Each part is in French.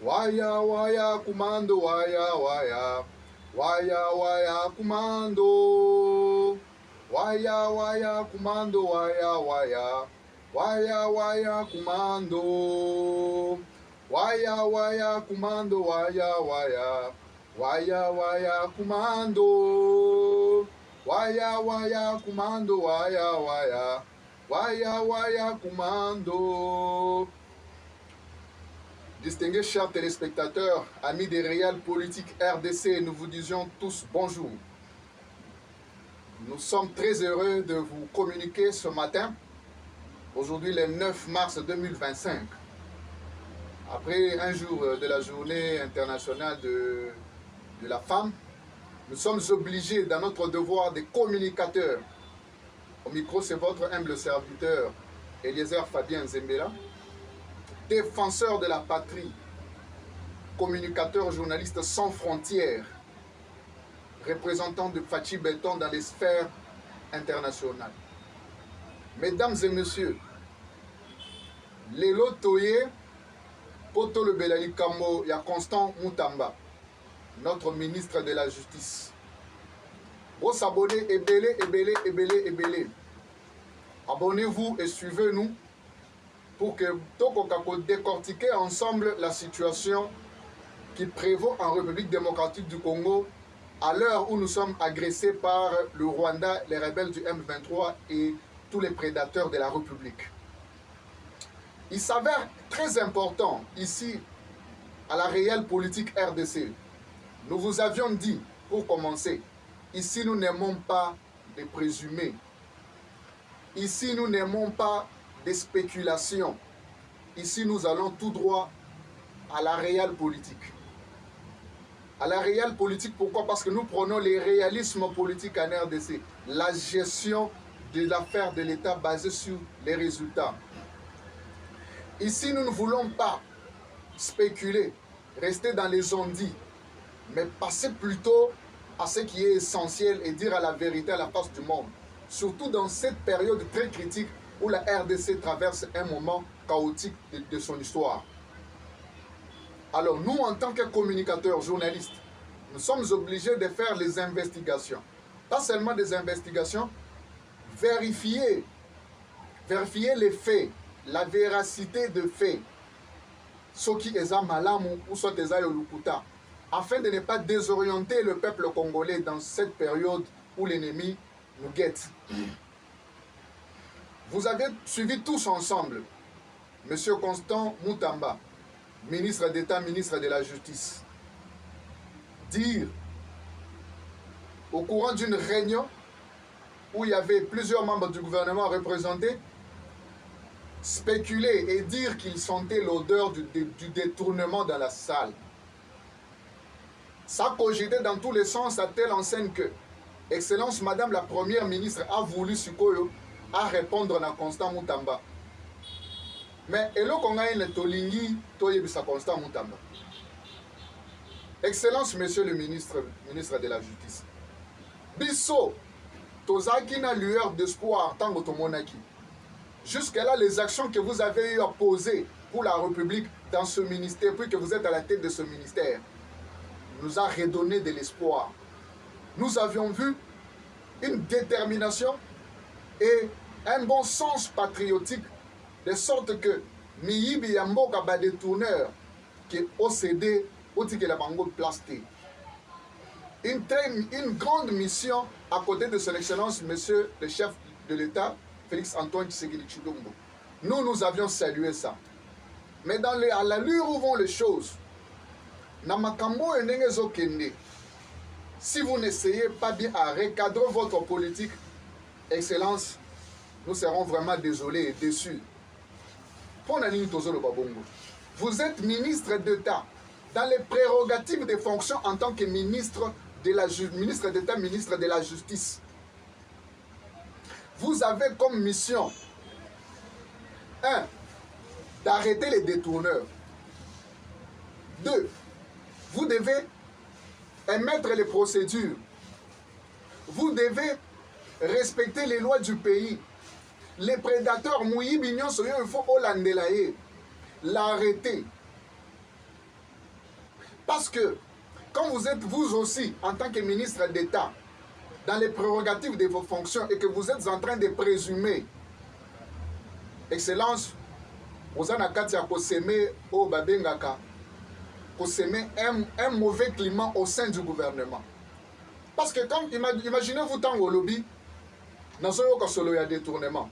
Waya waya kumando waya waya. Waya waya kumando. Waya waya kumando waya waya. Waya waya kumando. Waya waya kumando waya waya. Waya waya kumando. Waya waya kumando waya waya. Waya waya kumando. Distingués chers téléspectateurs, amis des réels politiques RDC, nous vous disions tous bonjour. Nous sommes très heureux de vous communiquer ce matin, aujourd'hui le 9 mars 2025, après un jour de la journée internationale de la femme. Nous sommes obligés dans notre devoir de communicateurs. Au micro, c'est votre humble serviteur, Eliezer Fabien Zembela, défenseur de la patrie, communicateur journaliste sans frontières, représentant de Fachi Béton dans les sphères internationales. Mesdames et messieurs, Lelo Toye, Poto le Belali Kambo, ya Constant Moutamba, notre ministre de la Justice. Vos abonnés, ebele. Abonnez-vous et suivez-nous pour que nous décortiquer ensemble la situation qui prévaut en République démocratique du Congo à l'heure où nous sommes agressés par le Rwanda, les rebelles du M23 et tous les prédateurs de la République. Il s'avère très important ici à la réelle politique RDC. Nous vous avions dit, pour commencer, ici nous n'aimons pas des présumés. Ici nous n'aimons pas des spéculations. Ici nous allons tout droit à la réelle politique. À la réelle politique, pourquoi? Parce que nous prenons les réalismes politiques en RDC, la gestion de l'affaire de l'État basée sur les résultats. Ici, nous ne voulons pas spéculer, rester dans les on-dit, mais passer plutôt à ce qui est essentiel et dire à la vérité à la face du monde. Surtout dans cette période très critique où la RDC traverse un moment chaotique de son histoire. Alors nous, en tant que communicateurs, journalistes, nous sommes obligés de faire les investigations. Pas seulement des investigations, vérifier les faits, la véracité de faits. Ce qui est malamu ou soit est yolukuta, afin de ne pas désorienter le peuple congolais dans cette période où l'ennemi nous guette. Vous avez suivi tous ensemble M. Constant Moutamba, ministre d'État, ministre de la Justice, dire au courant d'une réunion où il y avait plusieurs membres du gouvernement représentés, spéculer et dire qu'ils sentaient l'odeur du détournement dans la salle. Ça cogitait dans tous les sens à telle enseigne que Excellence Madame la Première ministre a voulu Sikoyo à répondre à Constant Moutamba. Mais eloko ngai ne tolingi toyebisa Constant Moutamba. Excellence Monsieur le ministre de la Justice. Bisso tozaki na lueur d'espoir tango tomonaki. Jusque-là, les actions que vous avez eu à poser pour la République dans ce ministère, puis que vous êtes à la tête de ce ministère, nous a redonné de l'espoir. Nous avions vu une détermination et un bon sens patriotique, de sorte que Miyibi Yamboka ba détourneur qui est OCD, Otike la Bango plasté. Une grande mission à côté de son excellence, monsieur le chef de l'État, Félix Antoine Tshisekedi Tshilombo. Nous avions salué ça. Mais à l'allure où vont les choses, Namakambo et Nengezo Kende, si vous n'essayez pas bien à recadrer votre politique, Excellence, nous serons vraiment désolés et déçus. Vous êtes ministre d'État, dans les prérogatives des fonctions en tant que ministre d'État, ministre de la Justice. Vous avez comme mission 1. D'arrêter les détourneurs. 2. Vous devez émettre les procédures. Vous devez respecter les lois du pays. Les prédateurs, Mouyi Bignon, il faut l'arrêter. Parce que quand vous êtes vous aussi, en tant que ministre d'État, dans les prérogatives de vos fonctions et que vous êtes en train de présumer, Excellence, vous en avez s'aimer au Babengaka, pour s'aimer un mauvais climat au sein du gouvernement. Parce que quand, imaginez-vous tant au lobby, dans ce cas, il y a détournement.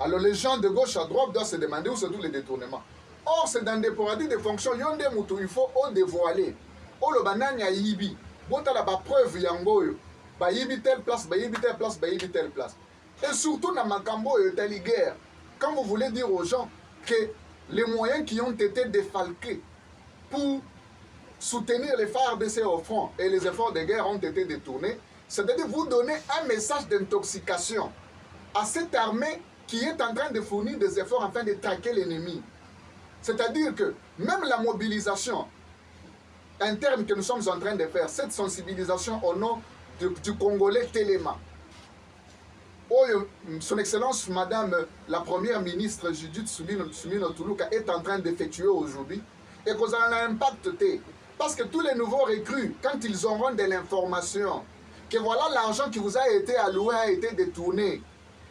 Alors les gens de gauche à droite doivent se demander où sont tous les détournements. Or, c'est dans des prérogatives de fonctions, il faut dévoiler. Oh, le banane a yibi. Bon, t'as la preuve yangoyo. Ba yibi telle place, ba yibi telle place, ba yibi telle place. Et surtout dans Makambo et telle guerre. Quand vous voulez dire aux gens que les moyens qui ont été défalqués pour soutenir les FARDC au front et les efforts de guerre ont été détournés, c'est-à-dire vous donner un message d'intoxication à cette armée qui est en train de fournir des efforts afin de traquer l'ennemi. C'est-à-dire que même la mobilisation interne que nous sommes en train de faire, cette sensibilisation au nom du Congolais Téléma, son Excellence Madame la Première ministre Judith Suminwa Tuluka est en train d'effectuer aujourd'hui, et que ça a un impact. Parce que tous les nouveaux recrues, quand ils auront de l'information, que voilà l'argent qui vous a été alloué a été détourné,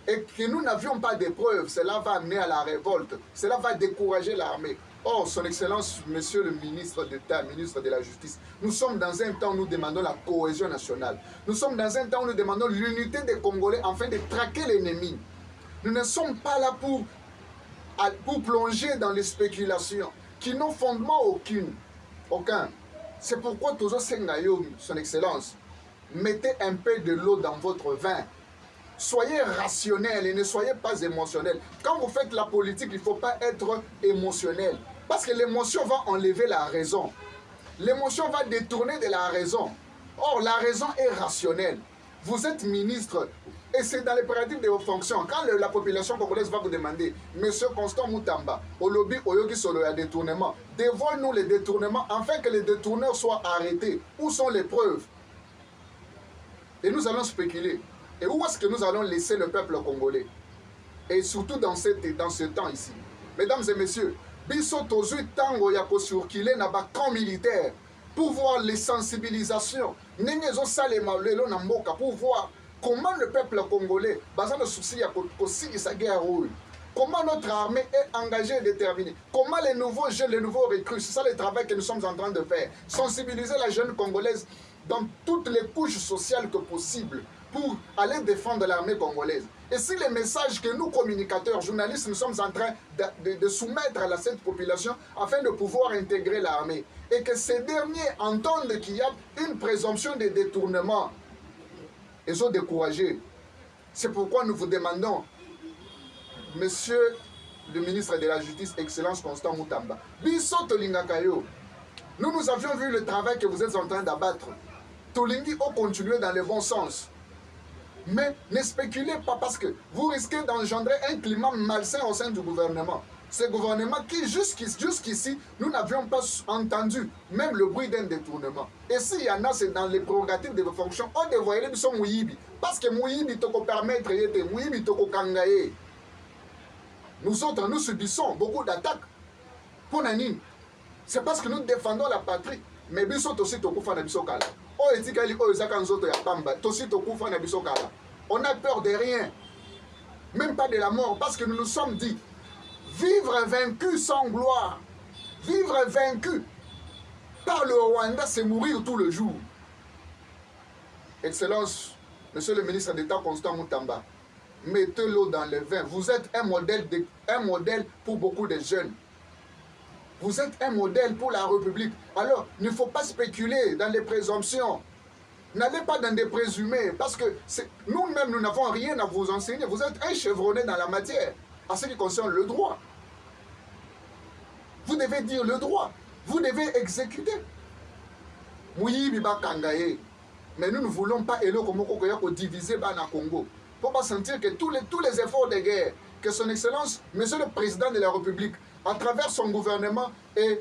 et que nous n'avions pas de preuves, cela va amener à la révolte, cela va décourager l'armée. Or, son Excellence, Monsieur le ministre d'État, ministre de la Justice, nous sommes dans un temps où nous demandons la cohésion nationale. Nous sommes dans un temps où nous demandons l'unité des Congolais afin de traquer l'ennemi. Nous ne sommes pas là pour plonger dans les spéculations qui n'ont fondement aucun. C'est pourquoi Tozo Sengayo, son Excellence, mettez un peu de l'eau dans votre vin. Soyez rationnel et ne soyez pas émotionnel. Quand vous faites la politique, il ne faut pas être émotionnel. Parce que l'émotion va enlever la raison. L'émotion va détourner de la raison. Or, la raison est rationnelle. Vous êtes ministre et c'est dans les prérogatives de vos fonctions. Quand la population congolaise va vous demander, Monsieur Constant Moutamba, au lobby Oyogi Solo a détournement, dévoile-nous les détournements afin que les détourneurs soient arrêtés. Où sont les preuves? Et nous allons spéculer. Et où est-ce que nous allons laisser le peuple congolais? Et surtout dans ce temps ici. Mesdames et messieurs, biso tozui tango ya kosurkile na ba camp militaire pour voir les sensibilisations. Nengezo salema lelo na mboka pour voir comment le peuple congolais, basant le souci ya kosiki sa guerre rouge. Comment notre armée est engagée et déterminée. Comment les nouveaux jeunes, les nouveaux recrues, c'est ça le travail que nous sommes en train de faire. Sensibiliser la jeune congolaise dans toutes les couches sociales que possible pour aller défendre l'armée congolaise. Et si les messages que nous, communicateurs, journalistes, nous sommes en train de soumettre à cette population afin de pouvoir intégrer l'armée, et que ces derniers entendent qu'il y a une présomption de détournement, ils sont découragés. C'est pourquoi nous vous demandons, Monsieur le ministre de la Justice, Excellence Constant Moutamba, Biso Tolingakayo, nous avions vu le travail que vous êtes en train d'abattre. Tolingi ont continué dans le bon sens. Mais ne spéculez pas parce que vous risquez d'engendrer un climat malsain au sein du gouvernement. Ce gouvernement qui jusqu'ici, nous n'avions pas entendu même le bruit d'un détournement. Et s'il y en a, c'est dans les prérogatives de vos fonctions. On dévoilait de son Mouyibi. Parce que Mouyibi te permettre de Mouyibi te kangaye. Nous autres, nous subissons beaucoup d'attaques. Pour Nanine. C'est parce que nous défendons la patrie. Mais biso aussi tokufa na biso kala. O etikali o ezaka nzoto ya pamba. Tosi tokufa na biso kala. On a peur de rien. Même pas de la mort. Parce que nous nous sommes dit, vivre vaincu sans gloire. Vivre vaincu par le Rwanda, c'est mourir tout le jour. Excellence, Monsieur le ministre d'État Constant Moutamba, mettez l'eau dans le vin. Vous êtes un modèle pour beaucoup de jeunes. Vous êtes un modèle pour la République. Alors, il ne faut pas spéculer dans les présomptions. N'allez pas dans des présumés, parce que nous-mêmes, nous n'avons rien à vous enseigner. Vous êtes un chevronné dans la matière, en ce qui concerne le droit. Vous devez dire le droit. Vous devez exécuter. Mouyi biba kangaye. Mais nous ne voulons pas diviser Bana Congo. Il ne faut pas sentir que tous les efforts de guerre, que son Excellence, Monsieur le Président de la République, à travers son gouvernement et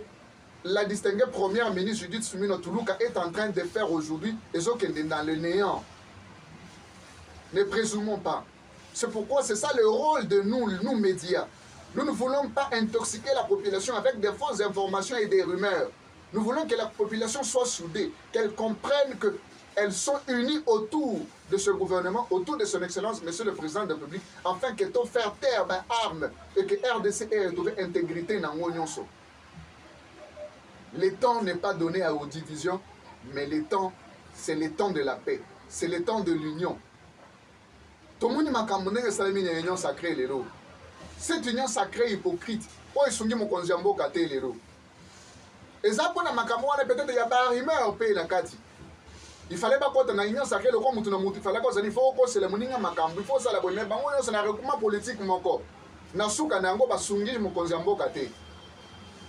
la distinguée première ministre Judith Suminwa Tuluka est en train de faire aujourd'hui, et ce qui est dans le néant. Ne présumons pas. C'est pourquoi c'est ça le rôle de nous médias. Nous ne voulons pas intoxiquer la population avec des fausses informations et des rumeurs. Nous voulons que la population soit soudée, qu'elle comprenne qu'elles sont unies autour de ce gouvernement, autour de son excellence, Monsieur le Président de la République, afin que tout faire taire ben, armes et que RDC ait retrouvé intégrité dans l'Union. Le temps n'est pas donné aux divisions, mais le temps, c'est le temps de la paix, c'est le temps de l'union. Tout le monde m'a camouné que ça une union sacrée, les lots. Cette union sacrée hypocrite, où est-ce que mon conjambo kate les lots? Et ça, pour la makamouane, peut-être il y a pas arrivé au pays la kati. Il fallait pas qu'on ait une union sacrée, le comme il fallait qu'on faut que c'est le moninga makambo, il faut ça la bonne, mais bon, c'est un recoupement politique, mon corps. Nasuka nango basungi mon conjambo kate.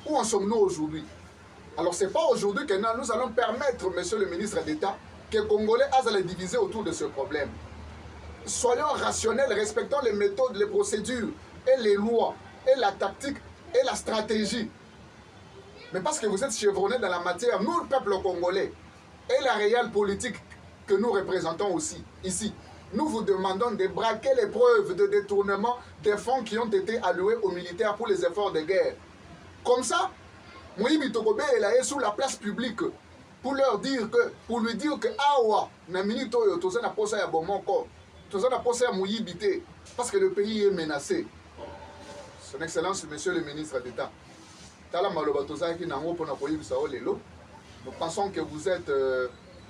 Où en sommes-nous aujourd'hui? Alors, ce n'est pas aujourd'hui que nous allons permettre, Monsieur le ministre d'État, que les Congolais aient les diviser autour de ce problème. Soyons rationnels, respectons les méthodes, les procédures, et les lois, et la tactique, et la stratégie. Mais parce que vous êtes chevronnés dans la matière, nous, le peuple congolais, et la réelle politique que nous représentons aussi, ici, nous vous demandons de braquer les preuves de détournement des fonds qui ont été alloués aux militaires pour les efforts de guerre. Comme ça, Moïbi Tokobe est sous la place publique pour lui dire que awa na minute oyo toza na posa ya bomoko toza na posa ya moyibité parce que le pays est menacé. Son Excellence Monsieur le ministre d'État, tala maloba toza ki nango pona koyibisa o lelo. Nous pensons que vous êtes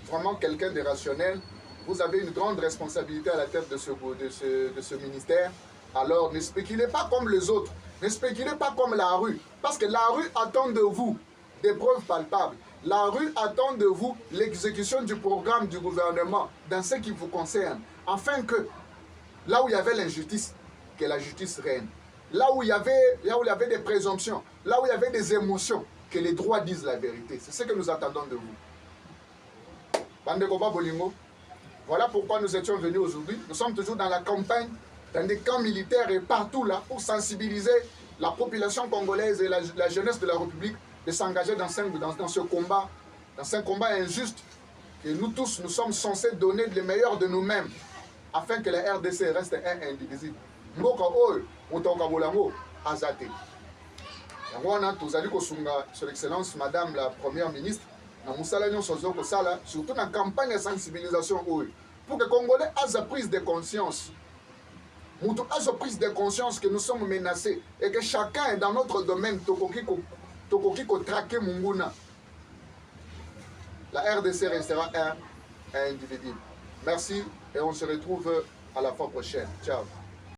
vraiment quelqu'un de rationnel. Vous avez une grande responsabilité à la tête de ce ministère. Alors ne spéculez pas comme les autres. Ne spéculez pas comme la rue. Parce que la rue attend de vous des preuves palpables. La rue attend de vous l'exécution du programme du gouvernement dans ce qui vous concerne. Afin que là où il y avait l'injustice, que la justice règne. Là où il y avait des présomptions, là où il y avait des émotions, que les droits disent la vérité. C'est ce que nous attendons de vous. Bandekova Bolingo, voilà pourquoi nous étions venus aujourd'hui. Nous sommes toujours dans la campagne, dans des camps militaires et partout là, pour sensibiliser la population congolaise et la jeunesse de la République de s'engager dans ce combat, dans un combat injuste, que nous tous, nous sommes censés donner le meilleur de nous-mêmes, afin que la RDC reste indivisible. Mboka oyo, motoka bolango, azate. Yangoana, tozali kosunga, Son Excellence, Madame la Première Ministre, na musala nyonso sala, surtout dans la campagne de sensibilisation oyo, pour que les Congolais aient prise de conscience. Nous avons prise de conscience que nous sommes menacés et que chacun dans notre domaine, tokoki ko traquer Munguna. La RDC restera indivisible. Merci et on se retrouve à la fois prochaine. Ciao.